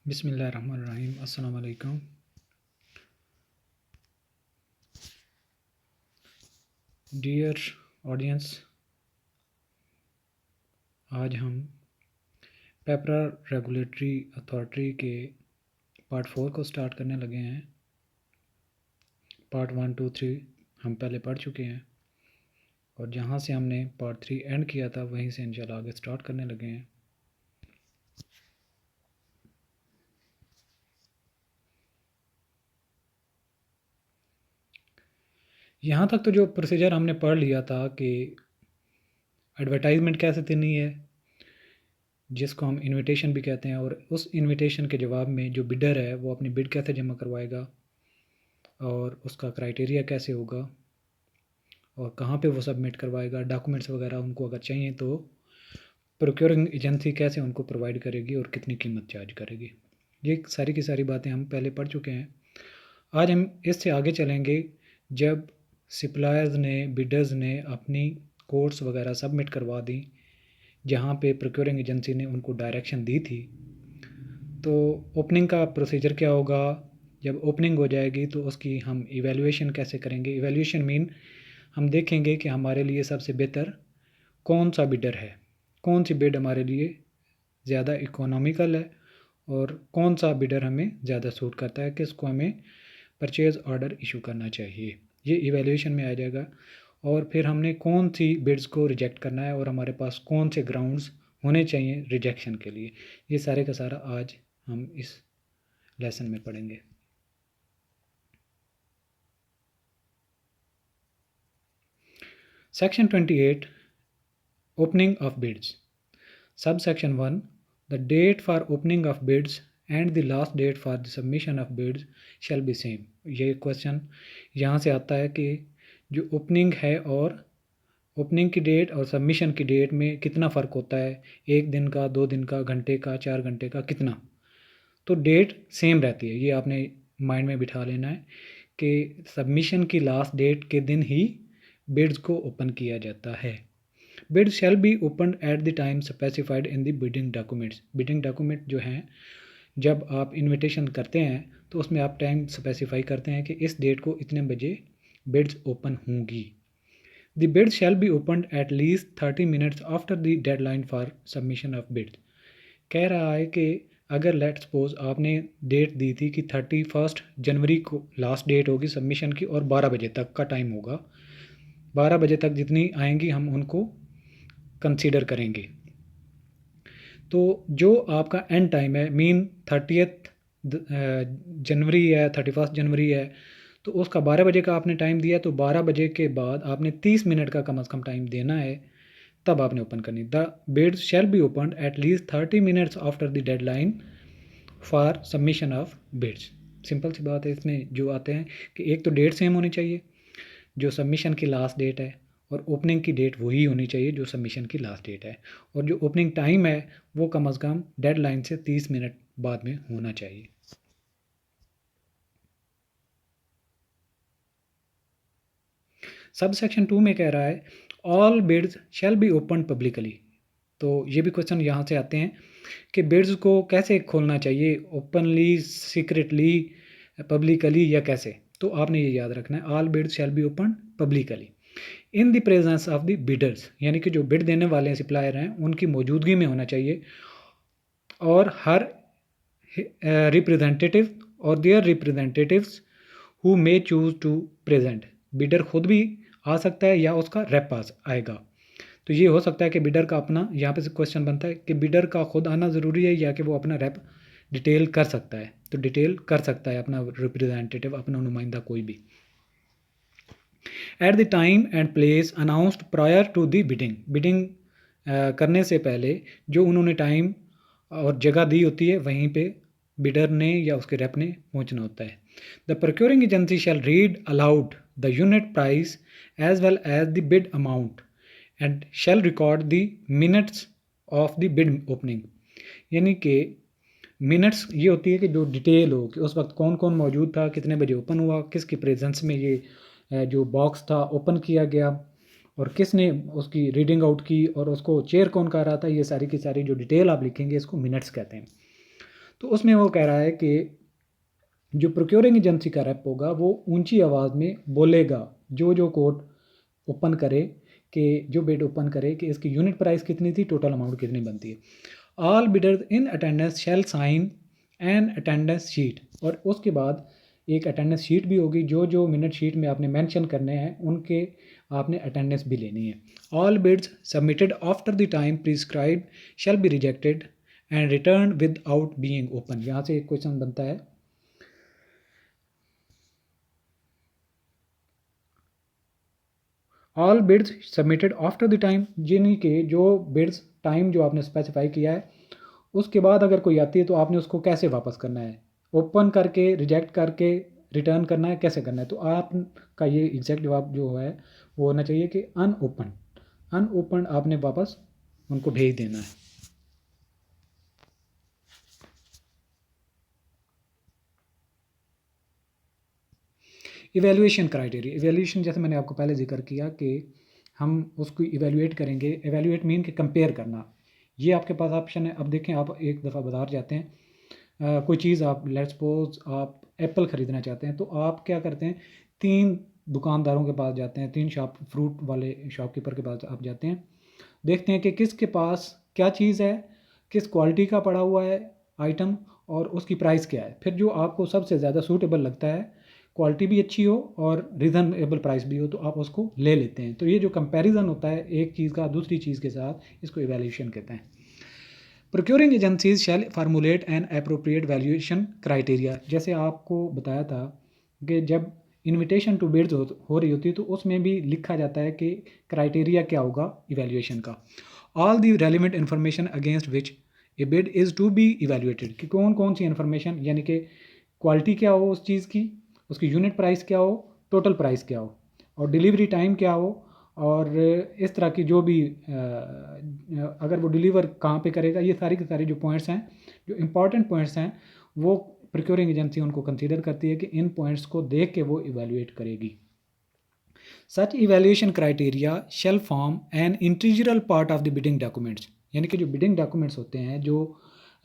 बिस्मिल्लाहिर्रहमानिर्रहीम। अस्सलाम वालेकुम। डियर ऑडियंस, आज हम पेपरा रेगुलेटरी अथॉरिटी के पार्ट 4 को स्टार्ट करने लगे हैं। पार्ट 1, 2, 3 हम पहले पढ़ चुके हैं और जहाँ से हमने पार्ट 3 एंड किया था वहीं से इंशाल्लाह आगे स्टार्ट करने लगे हैं। यहाँ तक तो जो प्रोसीजर हमने पढ़ लिया था कि एडवर्टाइजमेंट कैसे देनी है, जिसको हम इनविटेशन भी कहते हैं, और उस इनविटेशन के जवाब में जो बिडर है वो अपनी बिड कैसे जमा करवाएगा और उसका क्राइटेरिया कैसे होगा और कहाँ पे वो सबमिट करवाएगा, डॉक्यूमेंट्स वगैरह उनको अगर चाहिए तो प्रोक्योरिंग एजेंसी कैसे उनको प्रोवाइड करेगी और कितनी कीमत चार्ज करेगी। ये सारी की सारी बातें हम पहले पढ़ चुके हैं। आज हम इससे आगे चलेंगे जब सप्लायर्स ने, बिडर्स ने अपनी कोड्स वगैरह सबमिट करवा दी, जहाँ पे प्रोक्योरिंग एजेंसी ने उनको डायरेक्शन दी थी, तो ओपनिंग का प्रोसीजर क्या होगा। जब ओपनिंग हो जाएगी तो उसकी हम इवैल्यूएशन कैसे करेंगे। इवैल्यूएशन मीन हम देखेंगे कि हमारे लिए सबसे बेहतर कौन सा बिडर है, कौन सी बिड हमारे लिए ज़्यादा इकोनॉमिकल है और कौन सा बिडर हमें ज़्यादा सूट करता है, किसको हमें परचेज़ ऑर्डर इशू करना चाहिए। ये इवैल्यूएशन में आ जाएगा। और फिर हमने कौन सी बिड्स को रिजेक्ट करना है और हमारे पास कौन से ग्राउंड्स होने चाहिए रिजेक्शन के लिए। ये सारे का सारा आज हम इस लेसन में पढ़ेंगे। Section 28, Opening of bids. Subsection 1, the date for opening of bids and the last date for the submission of bids shall be same. ये क्वेश्चन यहाँ से आता है कि जो ओपनिंग है और ओपनिंग की डेट और सबमिशन की डेट में कितना फ़र्क होता है, 1 दिन का, 2 दिन का, घंटे का, 4 घंटे का, कितना। तो डेट सेम रहती है। ये आपने माइंड में बिठा लेना है कि सबमिशन की लास्ट डेट के दिन ही बिड्स को ओपन किया जाता है। Bid shall be open eight the time specified in the bidding documents. Bidding document जो हैं, जब आप इनविटेशन करते हैं तो उसमें आप टाइम स्पेसिफाई करते हैं कि इस डेट को इतने बजे बिड्स ओपन होंगी। The bid shall be open at least 30 minutes after the deadline for submission of bids. कह रहा है कि अगर लेट सपोज आपने डेट दी थी कि 31 जनवरी को लास्ट डेट होगी सबमिशन की और 12 बजे तक का टाइम होगा, 12 बजे तक जितनी आएंगी हम उनको कंसीडर करेंगे। तो जो आपका एंड टाइम है, मीन 30 जनवरी है, 31 जनवरी है, तो उसका 12 बजे का आपने टाइम दिया, तो 12 बजे के बाद आपने 30 मिनट का कम अज़ कम टाइम देना है, तब आपने ओपन करनी। The bids shall be open at least 30 minutes after the deadline for submission of bids. Simple सी बात है। इसमें जो आते हैं कि एक तो डेट सेम होनी चाहिए जो सबमिशन की लास्ट डेट है, और ओपनिंग की डेट वही होनी चाहिए जो सबमिशन की लास्ट डेट है, और जो ओपनिंग टाइम है वो कम अज़ कम डेडलाइन से 30 मिनट बाद में होना चाहिए। सब सेक्शन 2 में कह रहा है all bids shall be open publicly. तो ये भी क्वेश्चन यहाँ से आते हैं कि बिड्स को कैसे खोलना चाहिए, ओपनली, सीक्रेटली, पब्लिकली या कैसे। तो आपने ये याद रखना है, all bids shall be open publicly in the presence of the bidders, यानी कि जो बिड देने वाले सप्लायर हैं उनकी मौजूदगी में होना चाहिए, और हर रिप्रेजेंटेटिव और their representatives who may choose to present. Bidder खुद भी आ सकता है या उसका रेप आएगा। तो ये हो सकता है कि बिडर का अपना, यहाँ पे से क्वेश्चन बनता है कि बिडर का खुद आना ज़रूरी है या कि वो अपना रेप डिटेल कर सकता है। तो डिटेल कर सकता है अपना रिप्रेजेंटेटिव, अपना नुमाइंदा कोई भी। At the time and place announced prior to the bidding. Bidding करने से पहले जो उन्होंने टाइम और जगह दी होती है वहीं पे बिडर ने या उसके रेप ने पहुंचना होता है। The procuring agency shall read aloud the unit price as well as the bid amount and shall record the minutes of the bid opening. यानी कि मिनट्स ये होती है कि जो डिटेल हो कि उस वक्त कौन कौन मौजूद था, कितने बजे ओपन हुआ, किसकी प्रेजेंस में ये जो बॉक्स था ओपन किया गया, और किसने उसकी रीडिंग आउट की, और उसको चेयर कौन कर रहा था। ये सारी की सारी जो डिटेल आप लिखेंगे इसको मिनट्स कहते हैं। तो उसमें वो कह रहा है कि जो प्रोक्योरिंग एजेंसी का रेप होगा वो ऊंची आवाज़ में बोलेगा जो कोर्ट ओपन करे कि जो बिड ओपन करे कि इसकी यूनिट प्राइस कितनी थी, टोटल अमाउंट कितनी बनती है। ऑल बिडर्स इन अटेंडेंस शैल साइन एन अटेंडेंस शीट, और उसके बाद एक अटेंडेंस शीट भी होगी, जो मिनट शीट में आपने मेंशन करने हैं उनके आपने अटेंडेंस भी लेनी है। All bids submitted after the time prescribed shall be rejected and return without being open. यहाँ से एक क्वेश्चन बनता है, all bids submitted after the time, यानी कि जो बिड्स टाइम जो आपने स्पेसिफाई किया है उसके बाद अगर कोई आती है तो आपने उसको कैसे वापस करना है, ओपन करके, रिजेक्ट करके, रिटर्न करना है, कैसे करना है। तो आपका ये एग्जैक्ट जवाब जो है वो होना चाहिए कि अनओपन, अनओपन आपने वापस उनको भेज देना है। इवैल्यूएशन क्राइटेरिया, इवैल्यूएशन जैसे मैंने आपको पहले जिक्र किया कि हम उसको इवैल्यूएट करेंगे। इवैल्यूएट मीन कि कंपेयर करना। ये आपके पास ऑप्शन है। अब देखें, आप एक दफ़ा बाज़ार जाते हैं, कोई चीज़ आप लेट्स सपोज आप एप्पल ख़रीदना चाहते हैं, तो आप क्या करते हैं, 3 दुकानदारों के पास जाते हैं, 3 फ्रूट वाले शॉपकीपर के पास आप जाते हैं, देखते हैं कि किसके पास क्या चीज़ है, किस क्वालिटी का पड़ा हुआ है आइटम, और उसकी प्राइस क्या है। फिर जो आपको सबसे ज़्यादा सूटेबल लगता है, क्वालिटी भी अच्छी हो और रीज़नेबल प्राइस भी हो, तो आप उसको ले लेते हैं। तो ये जो कंपैरिजन होता है एक चीज़ का दूसरी चीज़ के साथ, इसको इवैल्यूएशन कहते हैं। Procuring agencies shall formulate an appropriate valuation criteria. जैसे आपको बताया था कि जब इनविटेशन टू बिड्स हो रही होती है तो उसमें भी लिखा जाता है कि क्राइटेरिया क्या होगा इवैल्यूएशन का। All the relevant information against which a bid is to be evaluated, कि कौन कौन सी इन्फॉर्मेशन, यानी कि क्वालिटी क्या हो उस चीज़ की, उसकी यूनिट प्राइस क्या हो, टोटल प्राइस क्या हो, और डिलीवरी टाइम क्या हो, और इस तरह की जो भी अगर वो डिलीवर कहाँ पे करेगा, ये सारी की सारी जो पॉइंट्स हैं, जो इंपॉर्टेंट पॉइंट्स हैं, वो प्रोक्योरिंग एजेंसी उनको कंसीडर करती है कि इन पॉइंट्स को देख के वो इवैल्यूएट करेगी। Such evaluation criteria shall form an integral part of the bidding documents, यानी कि जो बिडिंग डॉक्यूमेंट्स होते हैं जो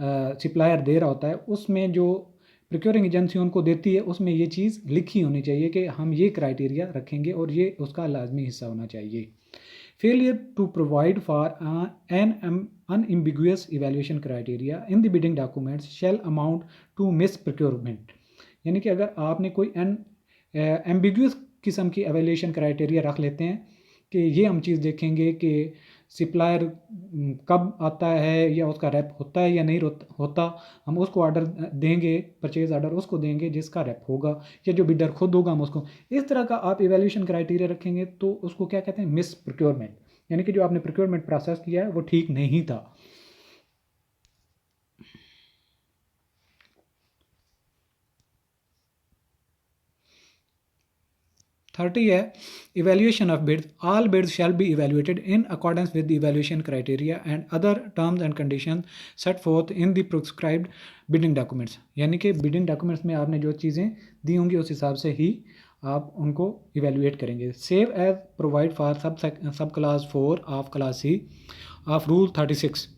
सप्लायर दे रहा होता है, उसमें जो प्रोक्योरिंग एजेंसी उनको देती है उसमें ये चीज़ लिखी होनी चाहिए कि हम ये क्राइटेरिया रखेंगे और ये उसका लाजमी हिस्सा होना चाहिए। Failure to provide for an unambiguous evaluation criteria in the bidding documents shall amount to mis procurement, यानी कि अगर आपने कोई एम्बिगुअस किस्म की एवेल्यूशन क्राइटेरिया रख लेते हैं कि ये हम चीज़ देखेंगे कि सप्लायर कब आता है या उसका रैप होता है या नहीं होता, हम उसको ऑर्डर देंगे, परचेज ऑर्डर उसको देंगे जिसका रैप होगा, या जो बिडर खुद होगा हम उसको, इस तरह का आप इवैल्यूएशन क्राइटेरिया रखेंगे तो उसको क्या कहते हैं, मिस प्रोक्योरमेंट, यानी कि जो आपने प्रोक्योरमेंट प्रोसेस किया है वो ठीक नहीं था। 30 है evaluation of bids. All bids shall be evaluated in accordance with the evaluation criteria and other terms and conditions set forth in the prescribed bidding documents, यानी कि bidding documents में आपने जो चीज़ें दी होंगी उस हिसाब से ही आप उनको इवेल्युएट करेंगे। Save as provide for sub class 4 of class C of rule 36,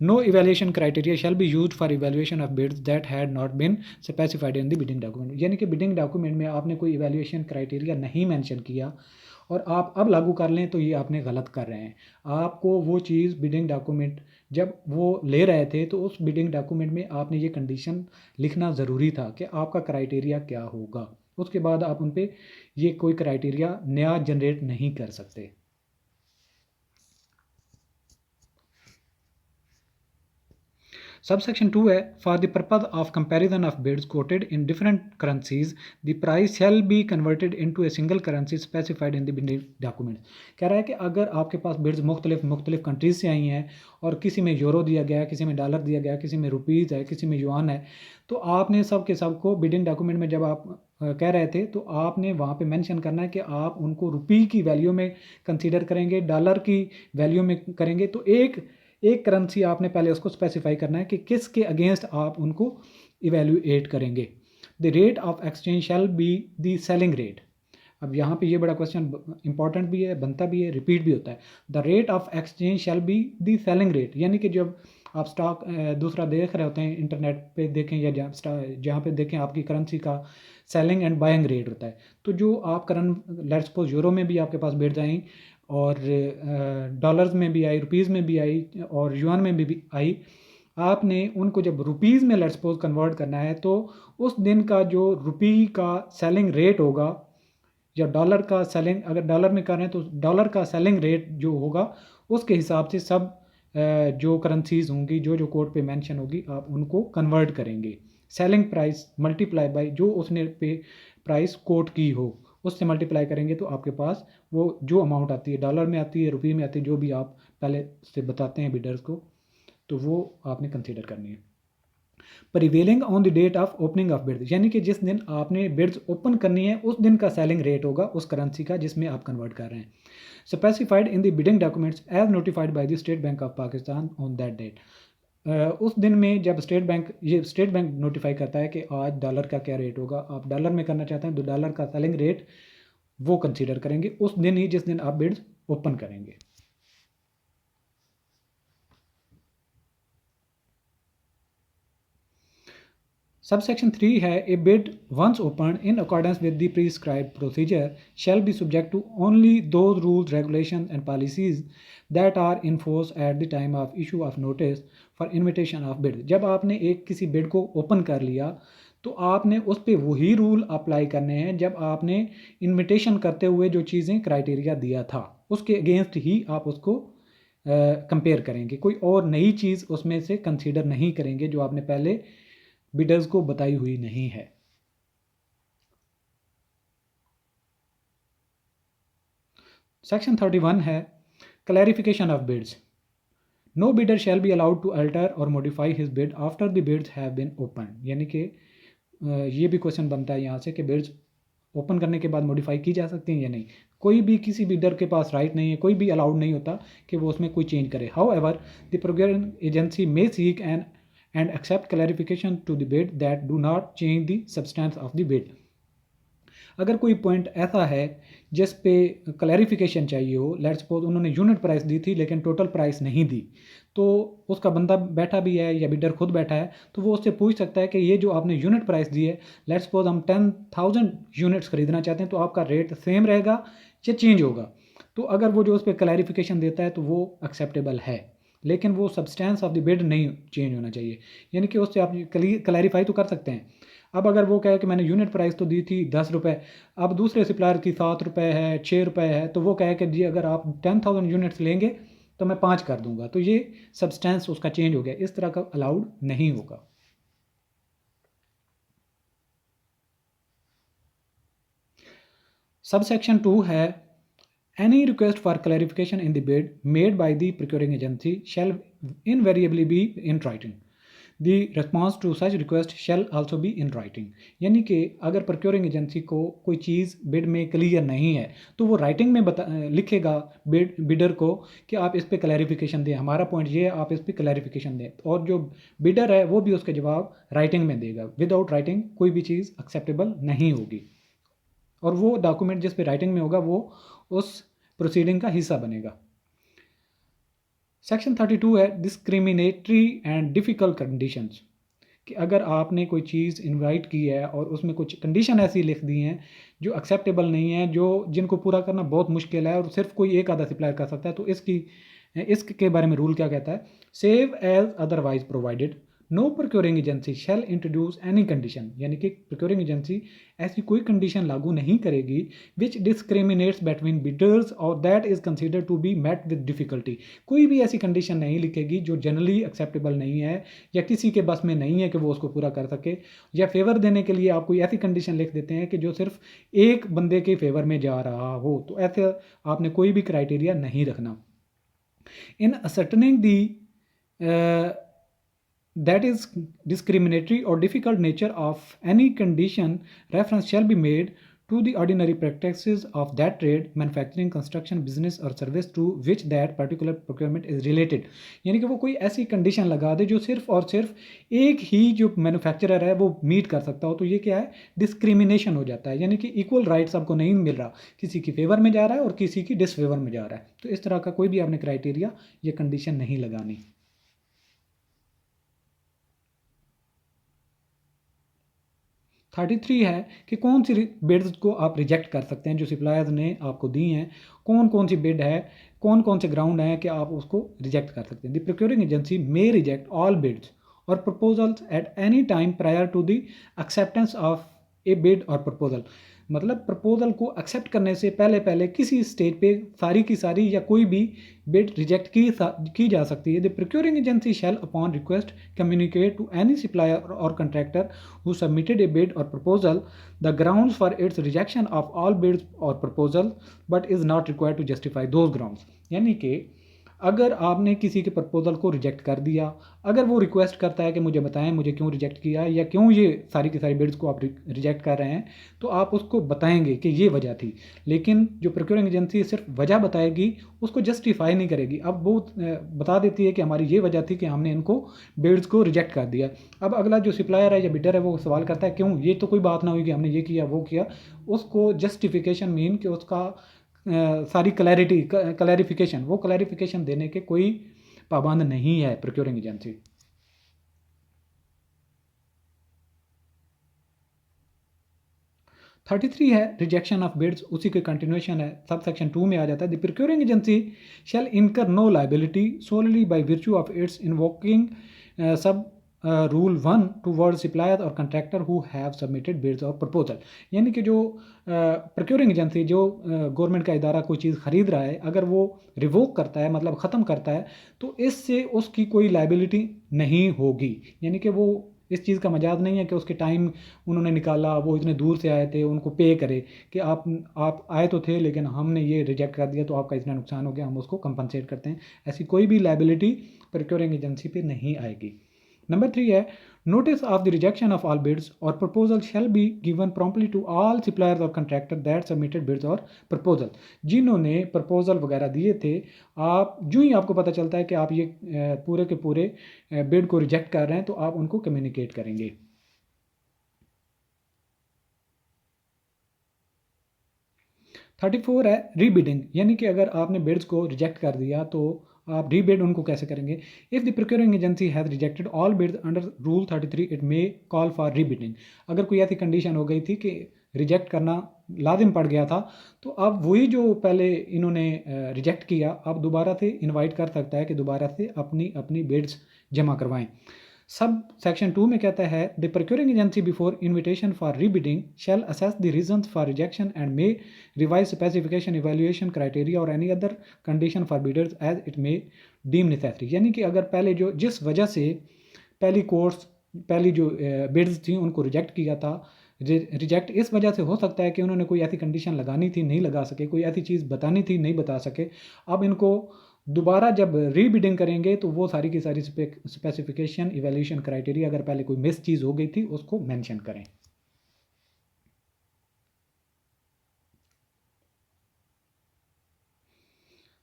no evaluation criteria shall be used for evaluation of bids that had not been specified in the bidding document, यानी कि bidding document में आपने कोई evaluation criteria नहीं mention किया और आप अब लागू कर लें तो ये आपने गलत कर रहे हैं। आपको वो चीज़ बिडिंग डॉक्यूमेंट जब वो ले रहे थे तो उस बिडिंग डॉक्यूमेंट में आपने ये कंडीशन लिखना ज़रूरी था कि आपका क्राइटेरिया क्या होगा, उसके बाद आप उन पर ये कोई क्राइटेरिया नया जनरेट नहीं कर सकते। Subsection 2 है, for the purpose of comparison of bids quoted in different currencies, the price shall be converted into a single currency specified in the bidding document। कह रहा है कि अगर आपके पास बिड्स मुख्तलिफ कंट्रीज से आई हैं और किसी में यूरो दिया गया है, किसी में डॉलर दिया गया है, किसी में रुपीज़ है, किसी में युआन है, तो आपने सब के सब को बिडिंग डॉक्यूमेंट में जब आप कह रहे थे तो आपने वहाँ पे मेंशन करना है कि आप उनको रुपी की वैल्यू में कंसीडर करेंगे, डॉलर की वैल्यू में करेंगे। तो एक करेंसी आपने पहले उसको स्पेसिफाई करना है कि किसके अगेंस्ट आप उनको इवेल्युएट करेंगे। The rate of exchange shall be the selling rate. अब यहाँ पे ये बड़ा क्वेश्चन इंपॉर्टेंट भी है, बनता भी है, रिपीट भी होता है। The rate of exchange shall be the selling rate, यानी कि जब आप स्टॉक दूसरा देख रहे होते हैं, इंटरनेट पे देखें या जहाँ पे देखें आपकी करेंसी का सेलिंग एंड बाइंग रेट होता है। तो जो आप करंट लेट्स सपोज यूरो में भी आपके पास बिड्स आई और डॉलर्स में भी आई, रुपीज़ में भी आई और युआन में भी आई, आपने उनको जब रुपीज़ में लेट्स सपोज कन्वर्ट करना है तो उस दिन का जो रुपी का सेलिंग रेट होगा या डॉलर का सेलिंग, अगर डॉलर में कर रहे हैं तो डॉलर का सेलिंग रेट जो होगा उसके हिसाब से सब जो करेंसीज होंगी जो जो कोड पे मेंशन होगी आप उनको कन्वर्ट करेंगे। सेलिंग प्राइस मल्टीप्लाई बाय जो उसने पे प्राइस कोट की हो उससे मल्टीप्लाई करेंगे तो आपके पास वो जो अमाउंट आती है, डॉलर में आती है, रुपये में आती है, जो भी आप पहले से बताते हैं बिडर्स को, तो वो आपने कंसीडर करनी है। Prevailing on the date of opening of bids, यानी कि जिस दिन आपने बिड्स ओपन करनी है उस दिन का सेलिंग रेट होगा उस करेंसी का जिसमें आप कन्वर्ट कर रहे हैं। Specified in the bidding documents as notified by the State Bank of Pakistan on that date. उस दिन में जब स्टेट बैंक नोटिफाई करता है कि आज डॉलर का क्या रेट होगा, आप डॉलर में करना चाहते हैं तो डॉलर का सेलिंग रेट वो कंसीडर करेंगे उस दिन ही जिस दिन आप बिड्स ओपन करेंगे। Subsection 3 है a bid once opened in accordance with the prescribed procedure shall be subject to only those rules, regulations and policies that are in force at the time of issue of notice for invitation of bid। जब आपने एक किसी bid को open कर लिया तो आपने उस पर वही रूल अप्लाई करने हैं जब आपने इन्विटेशन करते हुए जो चीज़ें क्राइटेरिया दिया था उसके अगेंस्ट ही आप उसको कंपेयर करेंगे, कोई और नई चीज़ उसमें से कंसीडर नहीं करेंगे जो आपने पहले बिडर्स को बताई हुई नहीं है। सेक्शन 31 है clarification of bids. No bidder shall be allowed to alter or modify his bid after the bids have been open, यानी कि ये भी क्वेश्चन बनता है यहाँ से कि बिड्स ओपन करने के बाद मॉडिफाई की जा सकती हैं या नहीं। कोई भी किसी बिडर के पास राइट नहीं है, कोई भी अलाउड नहीं होता कि वो उसमें कोई चेंज करे। How ever the procuring agency may seek and accept clarification to the bid that do not change the substance of the bid। अगर कोई पॉइंट ऐसा है जिस पे क्लैरिफिकेशन चाहिए हो, लेट्स सपोज उन्होंने यूनिट प्राइस दी थी लेकिन टोटल प्राइस नहीं दी, तो उसका बंदा बैठा भी है या बिडर खुद बैठा है तो वो उससे पूछ सकता है कि ये जो आपने यूनिट प्राइस दी है, लेट्स सपोज हम 10,000 यूनिट्स खरीदना चाहते हैं तो आपका रेट सेम रहेगा या चेंज होगा। तो अगर वो जो उस पर क्लैरिफिकेशन देता है तो वो एक्सेप्टेबल है, लेकिन वो सब्सटेंस ऑफ द बिड नहीं चेंज होना चाहिए, यानी कि उससे आप क्लैरिफाई तो कर सकते हैं। अब अगर वो कहे कि मैंने यूनिट प्राइस तो दी थी 10 रुपये, अब दूसरे सप्लायर की 7 रुपये है, 6 रुपये है, तो वो कहे कि जी अगर आप 10,000 यूनिट्स लेंगे तो मैं 5 कर दूंगा, तो ये सब्सटेंस उसका चेंज हो गया, इस तरह का अलाउड नहीं होगा। सबसेक्शन 2 है any request for clarification in the bid made by the procuring agency shall invariably be in writing। The response to such request shall also be in writing। यानी कि अगर प्रोक्योरिंग एजेंसी को कोई चीज़ bid में clear नहीं है तो वो राइटिंग में लिखेगा बिडर को कि आप इस पर क्लैरिफिकेशन दें, हमारा पॉइंट ये है, आप इस पर क्लैरिफिकेशन दें, और जो बिडर है वो भी उसके जवाब राइटिंग में देगा। विदाउट राइटिंग कोई भी चीज़ एक्सेप्टेबल नहीं होगी, और वो डॉक्यूमेंट जिस पे राइटिंग में होगा वो उस प्रोसीडिंग का हिस्सा बनेगा। सेक्शन 32 है डिस्क्रिमिनेटरी एंड डिफ़िकल्ट कंडीशंस, कि अगर आपने कोई चीज़ इनवाइट की है और उसमें कुछ कंडीशन ऐसी लिख दी हैं जो एक्सेप्टेबल नहीं है, जो जिनको पूरा करना बहुत मुश्किल है और सिर्फ कोई एक आधा सप्लायर कर सकता है, तो इसके बारे में रूल क्या कहता है? Save as otherwise provided no procuring agency shall introduce any condition, यानी कि प्रोक्योरिंग एजेंसी ऐसी कोई कंडीशन लागू नहीं करेगी विच डिस्क्रिमिनेट्स बिटवीन बिडर्स और that is consider to be met with difficulty. कोई भी ऐसी कंडीशन नहीं लिखेगी जो जनरली एक्सेप्टेबल नहीं है या किसी के बस में नहीं है कि वो उसको पूरा कर सके, या फेवर देने के लिए आप कोई ऐसी कंडीशन लिख देते हैं कि जो सिर्फ एक बंदे के फेवर में जा रहा हो, तो ऐसे आपने कोई भी क्राइटेरिया नहीं रखना। इन असर्टनिंग दी that is discriminatory or difficult nature of any condition, reference shall be made to the ordinary practices of that trade, manufacturing, construction, business or service to which that particular procurement is related। यानी कि वो कोई ऐसी condition लगा दे जो सिर्फ और सिर्फ एक ही जो मैन्युफैक्चरर है वो मीट कर सकता हो, तो ये क्या है? डिस्क्रिमिनेशन हो जाता है, यानी कि इक्वल राइट्स आपको नहीं मिल रहा, किसी की फेवर में जा रहा है और किसी की डिसफेवर में जा रहा है। तो इस तरह का कोई भी आपने क्राइटेरिया या कंडीशन नहीं लगानी। 33 है कि कौन सी बिड्स को आप रिजेक्ट कर सकते हैं जो सप्लायर्स ने आपको दी हैं, कौन कौन सी बिड है, कौन कौन से ग्राउंड हैं कि आप उसको रिजेक्ट कर सकते हैं। The procuring agency may reject all bids or proposals at any time prior to the acceptance of a bid or proposal. मतलब प्रपोजल को एक्सेप्ट करने से पहले पहले किसी स्टेज पे सारी की सारी या कोई भी बिड रिजेक्ट की जा सकती है। The procuring agency shall upon request communicate to any supplier और contractor who submitted a bid or proposal the grounds for its rejection of all bids और proposal but is not required to justify those grounds. यानी कि अगर आपने किसी के proposal को reject कर दिया, अगर वो रिक्वेस्ट करता है कि मुझे बताएं मुझे क्यों रिजेक्ट किया या क्यों ये सारी की सारी बिड्स को आप रिजेक्ट कर रहे हैं, तो आप उसको बताएंगे कि ये वजह थी। लेकिन जो प्रोक्योरिंग एजेंसी सिर्फ वजह बताएगी, उसको जस्टिफाई नहीं करेगी। अब वो बता देती है कि हमारी ये वजह थी कि हमने इनको बिड्स को रिजेक्ट कर दिया। अब अगला जो सप्लायर है या बिडर है वो सवाल करता है क्यों, ये तो कोई बात ना हुई कि हमने ये किया वो किया। उसको जस्टिफिकेशन मीन कि उसका सारी क्लैरिफिकेशन, वो क्लैरिफिकेशन देने के कोई पाबंद नहीं है प्रोक्योरिंग एजेंसी। थर्टी थ्री है रिजेक्शन ऑफ बिड्स, उसी के कंटिन्यूशन है, सब सेक्शन 2 में आ जाता है। The procuring agency shall incur no liability solely by virtue of its invoking sub rule 1 toward supplier और contractor who have submitted bids और proposal. यानी कि जो प्रोक्योरिंग एजेंसी, जो गवर्नमेंट का इदारा कोई चीज़ खरीद रहा है, अगर वो रिवोक करता है मतलब ख़त्म करता है, तो इससे उसकी कोई लाइबिलिटी नहीं होगी। यानी कि वो इस चीज़ का मजाज नहीं है कि उसके टाइम उन्होंने निकाला, वो इतने दूर से आए थे, उनको पे करे कि आप आए तो थे लेकिन हमने ये रिजेक्ट कर दिया तो आपका इतना नुकसान हो गया, हम उसको कंपनसेट करते हैं। ऐसी कोई भी लाइबिलिटी प्रोक्योरिंग एजेंसी पे नहीं आएगी। नंबर 3 है notice of the rejection of all bids और proposal shall be given promptly to all suppliers or contractor that submitted bids और प्रपोजल। जिन्होंने प्रपोजल वगैरह दिए थे, आप जो ही आपको पता चलता है कि आप ये पूरे के पूरे बिड को रिजेक्ट कर रहे हैं, तो आप उनको कम्युनिकेट करेंगे। 34 है रीबिडिंग, यानी कि अगर आपने बिड्स को रिजेक्ट कर दिया तो आप रीबिड उनको कैसे करेंगे। If the procuring agency has rejected all bids under rule 33 it may call for rebidding. अगर कोई ऐसी कंडीशन हो गई थी कि रिजेक्ट करना लाजिम पड़ गया था, तो अब वही जो पहले इन्होंने रिजेक्ट किया, अब दोबारा से इनवाइट कर सकता है कि दोबारा से अपनी अपनी बिड्स जमा करवाएं। सब सेक्शन 2 में कहता है the procuring agency before invitation for rebidding shall assess the reasons for rejection and may revise specification evaluation criteria or any other condition for bidders as it may deem necessary. यानी कि अगर पहले जो जिस वजह से पहली जो बिड्स थी उनको रिजेक्ट किया था, रिजेक्ट इस वजह से हो सकता है कि उन्होंने कोई ऐसी कंडीशन लगानी थी नहीं लगा सके, कोई ऐसी चीज़ बतानी थी नहीं बता सके। अब इनको दोबारा जब रीबिडिंग करेंगे तो वो सारी की सारी स्पेसिफिकेशन इवैल्यूएशन क्राइटेरिया, अगर पहले कोई मिस चीज़ हो गई थी उसको मेंशन करें।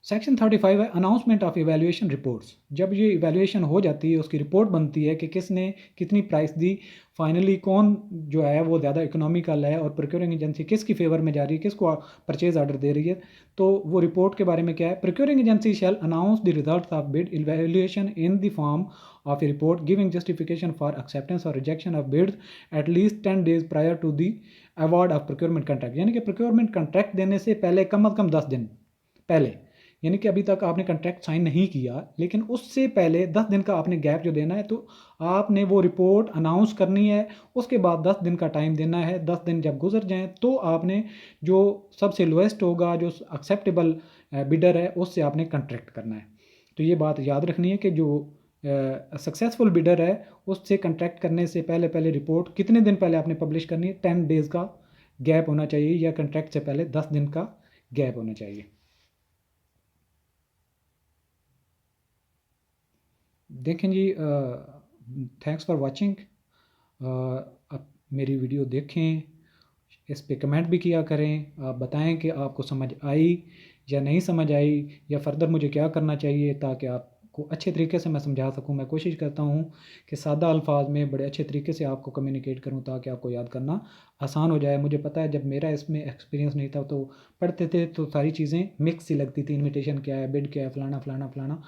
सेक्शन 35 है अनाउंसमेंट ऑफ इवैल्यूएशन रिपोर्ट्स। जब ये इवैल्यूएशन हो जाती है, उसकी रिपोर्ट बनती है कि किसने कितनी प्राइस दी, फाइनली कौन जो है वो ज़्यादा इकोनॉमिकल है और प्रोक्योरिंग एजेंसी किसकी फेवर में जा रही है, किसको परचेज ऑर्डर दे रही है। तो वो रिपोर्ट के बारे में क्या है, procuring agency shall announce the result of bid evaluation in the form of a report giving justification for acceptance or rejection of bids at least 10 days prior to the award of procurement contract. यानी कि procurement contract देने से पहले कम अज़ कम 10 दिन पहले, यानी कि अभी तक आपने कॉन्ट्रैक्ट साइन नहीं किया लेकिन उससे पहले 10 दिन का आपने गैप जो देना है, तो आपने वो रिपोर्ट अनाउंस करनी है। उसके बाद 10 दिन का टाइम देना है। 10 दिन जब गुजर जाएं तो आपने जो सबसे लोएस्ट होगा, जो एक्सेप्टेबल बिडर है, उससे आपने कॉन्ट्रैक्ट करना है। तो ये बात याद रखनी है कि जो सक्सेसफुल बिडर है उससे कॉन्ट्रैक्ट करने से पहले पहले रिपोर्ट कितने दिन पहले आपने पब्लिश करनी है। 10 days का गैप होना चाहिए या कॉन्ट्रैक्ट से पहले 10 दिन का गैप होना चाहिए। देखें जी, थैंक्स फॉर वाचिंग। आप मेरी वीडियो देखें, इस पे कमेंट भी किया करें, आप बताएं कि आपको समझ आई या नहीं समझ आई, या फर्दर मुझे क्या करना चाहिए ताकि आपको अच्छे तरीके से मैं समझा सकूं। मैं कोशिश करता हूं कि सादा अल्फाज में बड़े अच्छे तरीके से आपको कम्युनिकेट करूं ताकि आपको याद करना आसान हो जाए। मुझे पता है जब मेरा इसमें एक्सपीरियंस नहीं था तो पढ़ते थे तो सारी चीज़ें मिक्स सी लगती थी, इन्विटेशन क्या है, बिड क्या है, फ़लाना फ़लाना फ़लाना।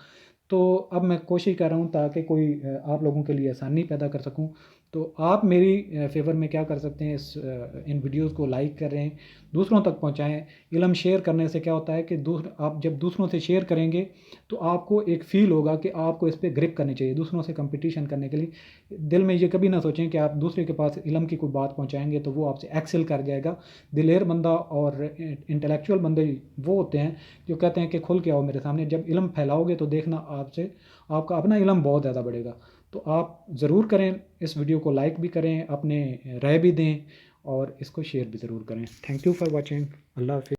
तो अब मैं कोशिश कर रहा हूँ ताकि कोई आप लोगों के लिए आसानी पैदा कर सकूँ। तो आप मेरी फ़ेवर में क्या कर सकते हैं, इन वीडियोस को लाइक करें, दूसरों तक पहुँचाएँ। इल्म शेयर करने से क्या होता है कि आप जब दूसरों से शेयर करेंगे तो आपको एक फ़ील होगा कि आपको इस पे ग्रिप करनी चाहिए दूसरों से कंपटीशन करने के लिए। दिल में ये कभी ना सोचें कि आप दूसरे के पास इल्म की कोई बात पहुँचाएँगे तो वो आपसे एक्सेल कर जाएगा। दिलेर बंदा और इंटेलेक्चुअल बंदे वो होते हैं जो कहते हैं कि खुल के आओ मेरे सामने। जब इल्म फैलाओगे तो देखना आपसे आपका अपना इल्म बहुत ज़्यादा बढ़ेगा। तो आप ज़रूर करें, इस वीडियो को लाइक भी करें, अपने राय भी दें और इसको शेयर भी ज़रूर करें। Thank you for watching. अल्लाह हाफिज़।